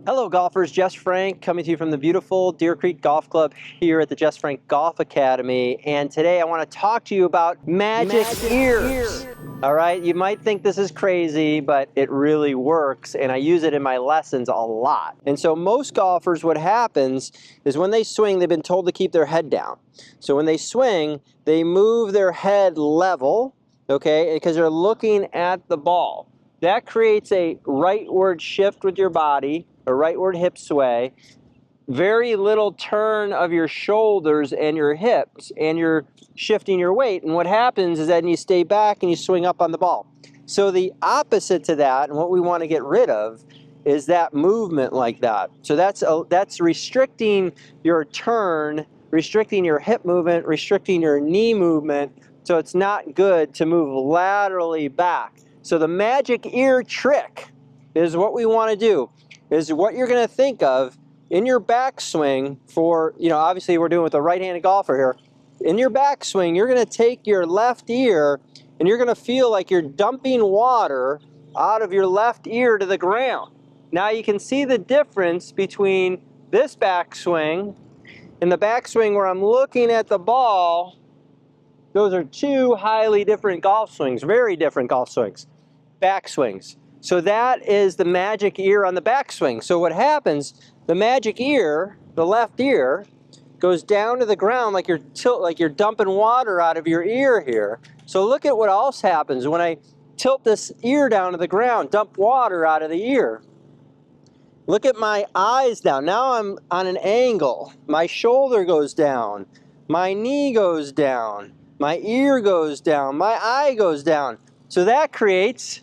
Hello golfers, Jess Frank coming to you from the beautiful Deer Creek Golf Club here at the Jess Frank Golf Academy. And today I want to talk to you about magic ears. All right, you might think this is crazy, but it really works, and I use it in my lessons a lot. And so most golfers, what happens is when they swing, they've been told to keep their head down. So when they swing, they move their head level, okay, because they're looking at the ball. That creates a rightward shift with your body, a rightward hip sway, very little turn of your shoulders and your hips, and you're shifting your weight. And what happens is that you stay back and you swing up on the ball. So the opposite to that, and what we want to get rid of, is that movement like that. So that's restricting your turn, restricting your hip movement, restricting your knee movement. So it's not good to move laterally back. So the magic ear trick is what we want to do, is what you're going to think of in your backswing for, obviously we're doing with a right-handed golfer here. In your backswing, you're going to take your left ear and you're going to feel like you're dumping water out of your left ear to the ground. Now you can see the difference between this backswing and the backswing where I'm looking at the ball. Those are two highly different golf swings, very different golf swings, backswings. So that is the magic ear on the backswing. So what happens, the magic ear, the left ear, goes down to the ground like you're dumping water out of your ear here. So look at what else happens when I tilt this ear down to the ground, dump water out of the ear. Look at my eyes down. Now I'm on an angle. My shoulder goes down. My knee goes down. My ear goes down. My eye goes down. So that creates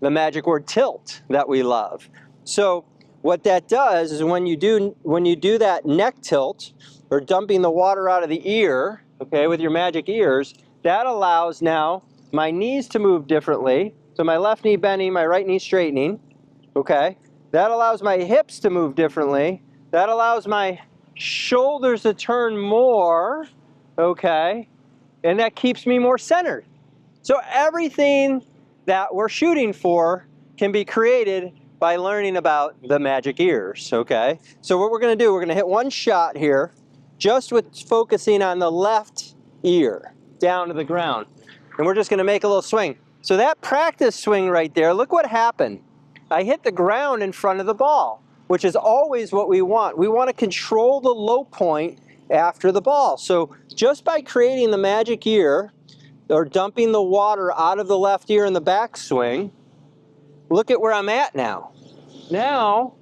the magic word tilt that we love. So what that does is when you do that neck tilt or dumping the water out of the ear, okay, with your magic ears, that allows now my knees to move differently. So my left knee bending, my right knee straightening, okay? That allows my hips to move differently. That allows my shoulders to turn more, okay? And that keeps me more centered. So everything that we're shooting for can be created by learning about the magic ears, okay? So what we're gonna do, we're gonna hit one shot here, just with focusing on the left ear, down to the ground. And we're just gonna make a little swing. So that practice swing right there, look what happened. I hit the ground in front of the ball, which is always what we want. We wanna control the low point after the ball. So just by creating the magic ear, or dumping the water out of the left ear in the backswing, look at where I'm at now. Now,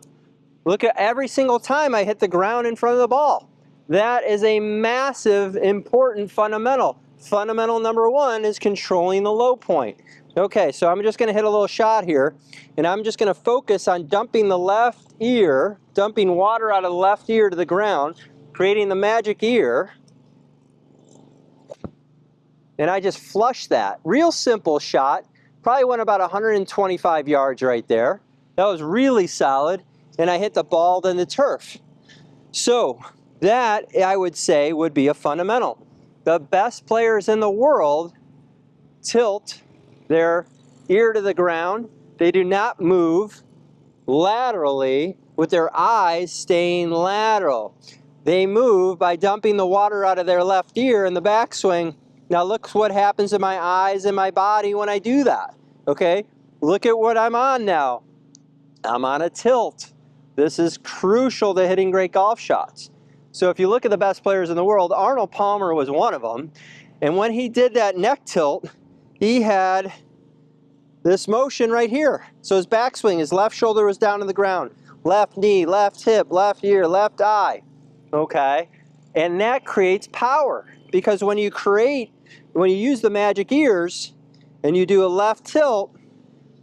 look at every single time I hit the ground in front of the ball. That is a massive, important fundamental. Fundamental number one is controlling the low point. Okay, so I'm just gonna hit a little shot here, and I'm just gonna focus on dumping the left ear, dumping water out of the left ear to the ground, creating the magic ear. And I just flushed that. Real simple shot. Probably went about 125 yards right there. That was really solid. And I hit the ball, then the turf. So that, I would say, would be a fundamental. The best players in the world tilt their ear to the ground. They do not move laterally with their eyes staying lateral. They move by dumping the water out of their left ear in the backswing. Now look what happens to my eyes and my body when I do that, okay? Look at what I'm on now. I'm on a tilt. This is crucial to hitting great golf shots. So if you look at the best players in the world, Arnold Palmer was one of them. And when he did that neck tilt, he had this motion right here. So his backswing, his left shoulder was down to the ground. Left knee, left hip, left ear, left eye, okay? And that creates power. Because when you use the magic ears and you do a left tilt,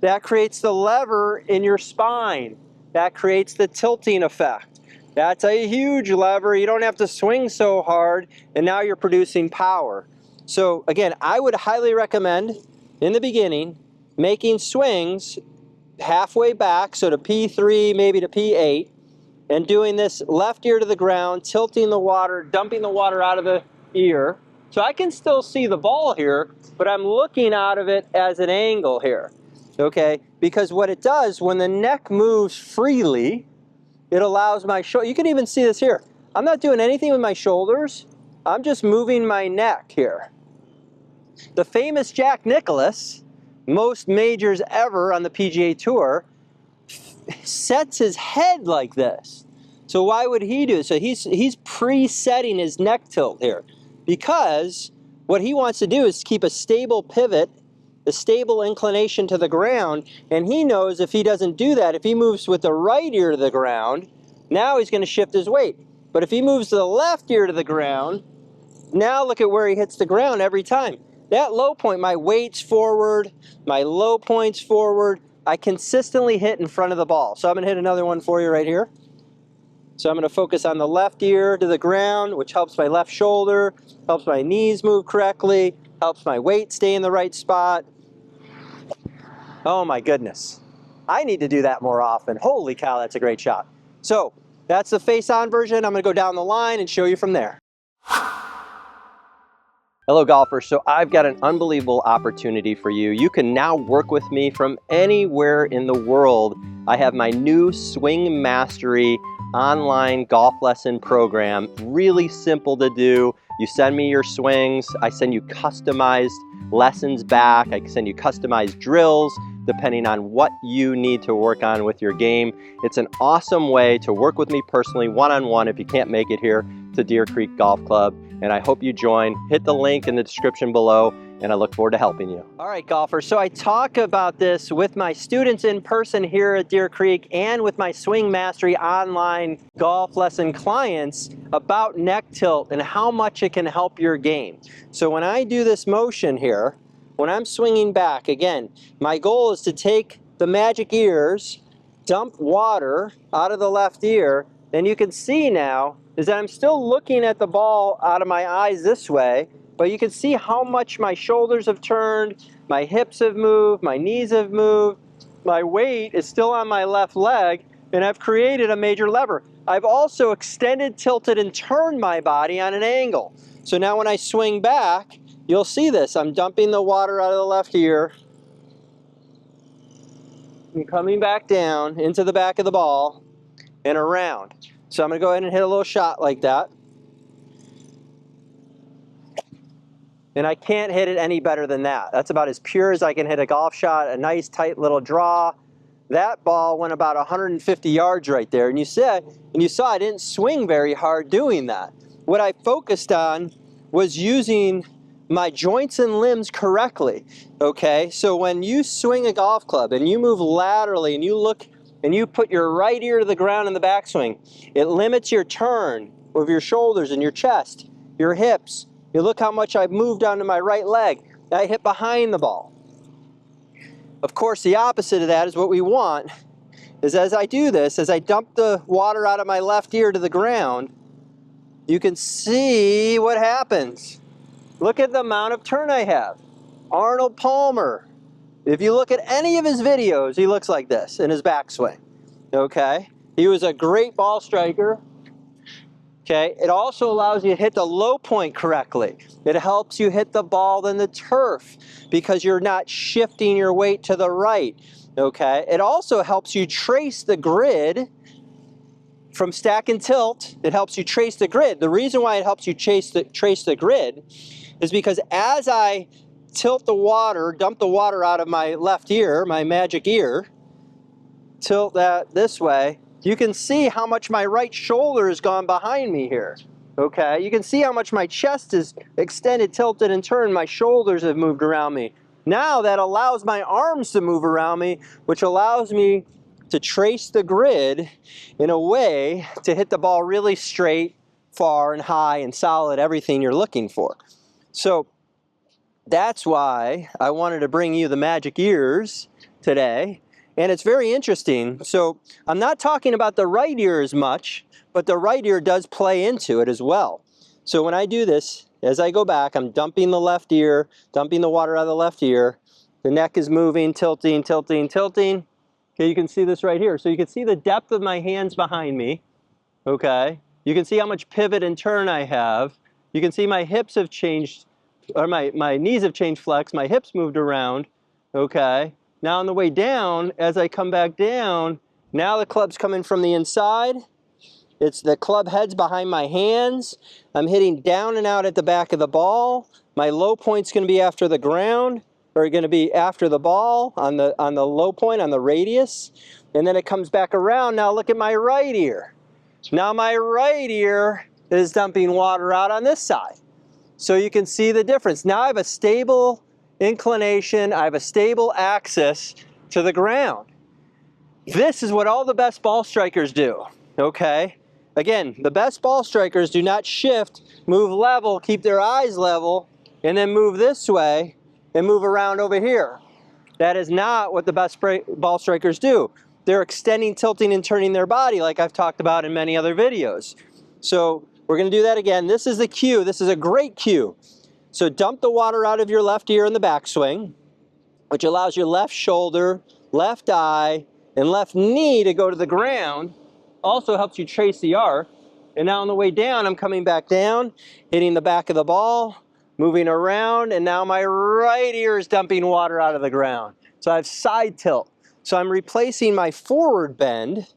that creates the lever in your spine. That creates the tilting effect. That's a huge lever. You don't have to swing so hard, and now you're producing power. So again, I would highly recommend, in the beginning, making swings halfway back, so to P3, maybe to P8, and doing this left ear to the ground, tilting the water, dumping the water out of the ear. So I can still see the ball here, but I'm looking out of it as an angle here, okay? Because what it does, when the neck moves freely, it allows my shoulder, you can even see this here. I'm not doing anything with my shoulders. I'm just moving my neck here. The famous Jack Nicklaus, most majors ever on the PGA Tour, sets his head like this. So why would he do it? So he's pre-setting his neck tilt here, because what he wants to do is keep a stable pivot, a stable inclination to the ground, and he knows if he doesn't do that, if he moves with the right ear to the ground, now he's going to shift his weight. But if he moves to the left ear to the ground, now look at where he hits the ground every time. That low point, my weight's forward, my low point's forward, I consistently hit in front of the ball. So I'm going to hit another one for you right here. So I'm going to focus on the left ear to the ground, which helps my left shoulder, helps my knees move correctly, helps my weight stay in the right spot. Oh my goodness. I need to do that more often. Holy cow, that's a great shot. So that's the face-on version. I'm going to go down the line and show you from there. Hello golfers, so I've got an unbelievable opportunity for you. You can now work with me from anywhere in the world. I have my new Swing Mastery online golf lesson program. Really simple to do. You send me your swings, I send you customized lessons back, I send you customized drills depending on what you need to work on with your game. It's an awesome way to work with me personally, one-on-one, if you can't make it here to Deer Creek Golf Club. And I hope you join. Hit the link in the description below, and I look forward to helping you. All right, golfers, so I talk about this with my students in person here at Deer Creek and with my Swing Mastery online golf lesson clients about neck tilt and how much it can help your game. So when I do this motion here, when I'm swinging back, again, my goal is to take the magic ears, dump water out of the left ear, and you can see now is that I'm still looking at the ball out of my eyes this way, but you can see how much my shoulders have turned, my hips have moved, my knees have moved, my weight is still on my left leg, and I've created a major lever. I've also extended, tilted, and turned my body on an angle. So now when I swing back, you'll see this. I'm dumping the water out of the left ear. I'm coming back down into the back of the ball and around. So I'm going to go ahead and hit a little shot like that. And I can't hit it any better than that. That's about as pure as I can hit a golf shot, a nice tight little draw. That ball went about 150 yards right there. And you saw I didn't swing very hard doing that. What I focused on was using my joints and limbs correctly. Okay, so when you swing a golf club and you move laterally and you look and you put your right ear to the ground in the backswing, it limits your turn of your shoulders and your chest, your hips. You look how much I've moved onto my right leg. I hit behind the ball. Of course, the opposite of that is what we want, is as I do this, as I dump the water out of my left ear to the ground, you can see what happens. Look at the amount of turn I have. Arnold Palmer, if you look at any of his videos, he looks like this in his backswing. Okay? He was a great ball striker. Okay? It also allows you to hit the low point correctly. It helps you hit the ball in the turf because you're not shifting your weight to the right. Okay? It also helps you trace the grid from stack and tilt. It helps you trace the grid. The reason why it helps you trace the grid is because as I tilt the water, dump the water out of my left ear, my magic ear, tilt that this way, you can see how much my right shoulder has gone behind me here. Okay, you can see how much my chest is extended, tilted, and turned. My shoulders have moved around me. Now that allows my arms to move around me, which allows me to trace the grid in a way to hit the ball really straight, far, and high, and solid, everything you're looking for. So that's why I wanted to bring you the magic ears today. And it's very interesting. So I'm not talking about the right ear as much, but the right ear does play into it as well. So when I do this, as I go back, I'm dumping the left ear, dumping the water out of the left ear. The neck is moving, tilting, tilting, tilting. Okay, you can see this right here. So you can see the depth of my hands behind me. Okay, you can see how much pivot and turn I have. You can see my hips have changed, or my knees have changed flex, my hips moved around. Okay, now on the way down, as I come back down, Now the club's coming from the inside. It's the club head's behind my hands. I'm hitting down and out at the back of the ball. My low point's going to be after the ground, or going to be after the ball on the low point, on the radius. And then it comes back around. Now look at my right ear. Now my right ear is dumping water out on this side. So you can see the difference. Now I have a stable inclination. I have a stable axis to the ground. This is what all the best ball strikers do, okay? Again, the best ball strikers do not shift, move level, keep their eyes level, and then move this way and move around over here. That is not what the best ball strikers do. They're extending, tilting, and turning their body like I've talked about in many other videos. So we're going to do that again. This is the cue. This is a great cue. So dump the water out of your left ear in the backswing, which allows your left shoulder, left eye, and left knee to go to the ground. Also helps you trace the arc. And now on the way down, I'm coming back down, hitting the back of the ball, moving around, and now my right ear is dumping water out of the ground. So I have side tilt. So I'm replacing my forward bend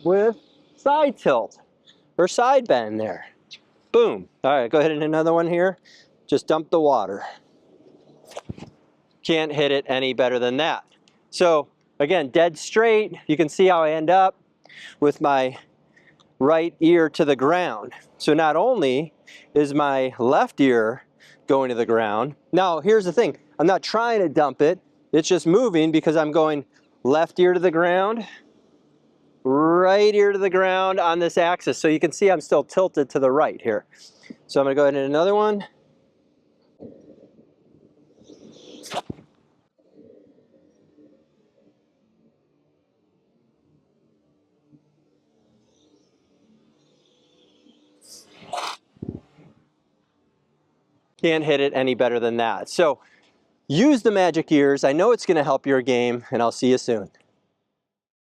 with side tilt, or side bend there. Boom. All right, go ahead and another one here. Just dump the water. Can't hit it any better than that. So again, dead straight. You can see how I end up with my right ear to the ground. So not only is my left ear going to the ground, now here's the thing, I'm not trying to dump it, it's just moving because I'm going left ear to the ground, right ear to the ground on this axis. So you can see I'm still tilted to the right here. So I'm going to go ahead and hit another one. Can't hit it any better than that. So use the magic ears. I know it's going to help your game, and I'll see you soon.